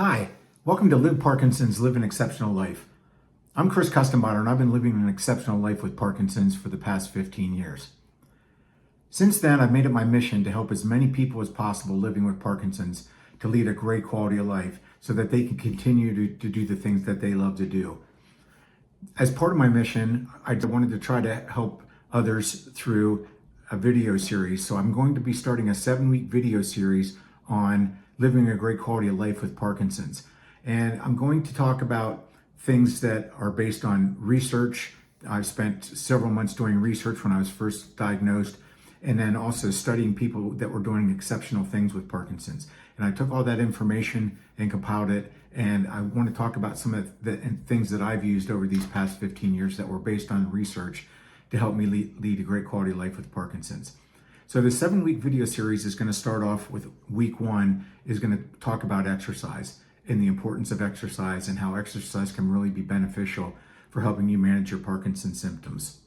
Hi, welcome to Live Parkinson's, Live an Exceptional Life. I'm Chris Custenbotter, and I've been living an exceptional life with Parkinson's for the past 15 years. Since then, I've made it my mission to help as many people as possible living with Parkinson's to lead a great quality of life so that they can continue to do the things that they love to do. As part of my mission, I wanted to try to help others through a video series. So I'm going to be starting a 7-week video series on living a great quality of life with Parkinson's. And I'm going to talk about things that are based on research. I've spent several months doing research when I was first diagnosed, and then also studying people that were doing exceptional things with Parkinson's. And I took all that information and compiled it, and I want to talk about some of the things that I've used over these past 15 years that were based on research to help me lead a great quality of life with Parkinson's. So the 7-week video series is going to start off with week 1 is going to talk about exercise and the importance of exercise and how exercise can really be beneficial for helping you manage your Parkinson's symptoms.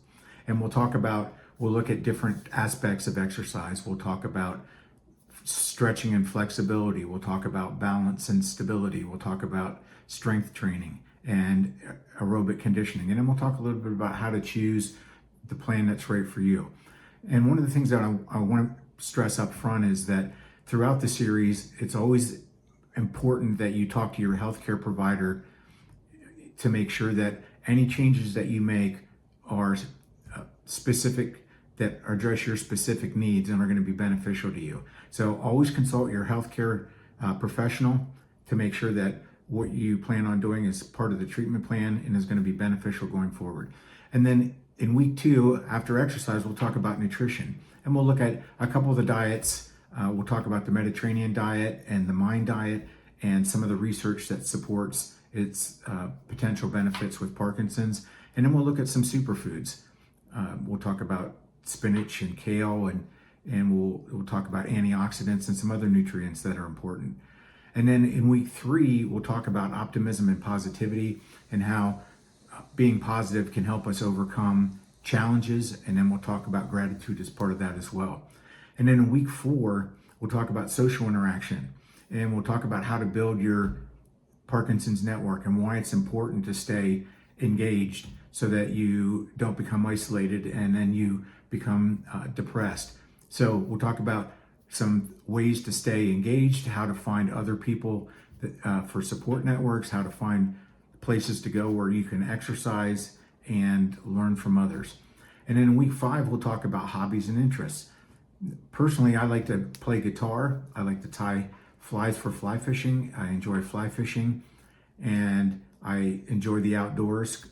And we'll look at different aspects of exercise. We'll talk about stretching and flexibility. We'll talk about balance and stability. We'll talk about strength training and aerobic conditioning. And then we'll talk a little bit about how to choose the plan that's right for you. And one of the things that I want to stress up front is that throughout the series, it's always important that you talk to your healthcare provider to make sure that any changes that you make are specific, that address your specific needs and are going to be beneficial to you. So always consult your healthcare professional to make sure that what you plan on doing is part of the treatment plan and is going to be beneficial going forward. And then in week 2, after exercise, we'll talk about nutrition, and we'll look at a couple of the diets. We'll talk about the Mediterranean diet and the MIND diet and some of the research that supports its potential benefits with Parkinson's. And then we'll look at some superfoods. We'll talk about spinach and kale, and we'll talk about antioxidants and some other nutrients that are important. And then in week 3, we'll talk about optimism and positivity and how being positive can help us overcome challenges. And then we'll talk about gratitude as part of that as well. And then in week 4, we'll talk about social interaction, and we'll talk about how to build your Parkinson's network and why it's important to stay engaged so that you don't become isolated and then you become depressed. So we'll talk about some ways to stay engaged, how to find other people for support networks, how to find places to go where you can exercise and learn from others. And then in week 5, we'll talk about hobbies and interests. Personally, I like to play guitar. I like to tie flies for fly fishing. I enjoy fly fishing, and I enjoy the outdoors,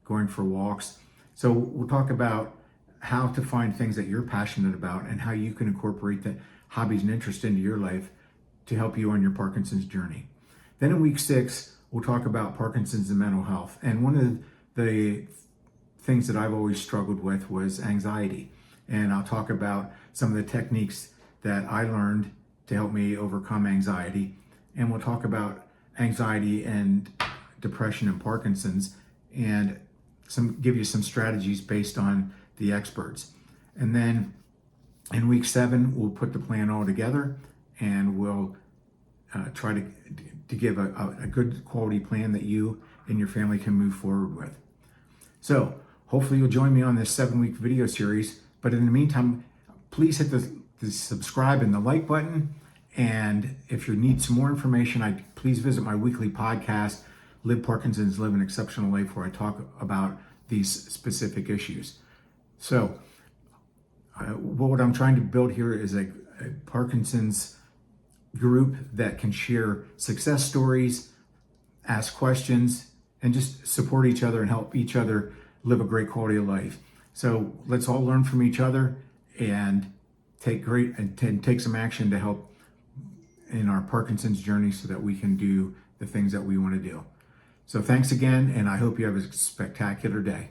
going for walks. So we'll talk about how to find things that you're passionate about and how you can incorporate the hobbies and interests into your life to help you on your Parkinson's journey. Then in week 6, we'll talk about Parkinson's and mental health. And one of the things that I've always struggled with was anxiety. And I'll talk about some of the techniques that I learned to help me overcome anxiety. And we'll talk about anxiety and depression and Parkinson's and give you some strategies based on the experts. And then in week 7, we'll put the plan all together, and we'll try to give a good quality plan that you and your family can move forward with. So hopefully you'll join me on this 7-week video series. But in the meantime, please hit the subscribe and the like button. And if you need some more information, please visit my weekly podcast, Live Parkinson's, Live an Exceptional Life, where I talk about these specific issues. So what I'm trying to build here is a Parkinson's group that can share success stories, ask questions, and just support each other and help each other live a great quality of life. So let's all learn from each other and take some action to help in our Parkinson's journey so that we can do the things that we want to do. So thanks again, and I hope you have a spectacular day.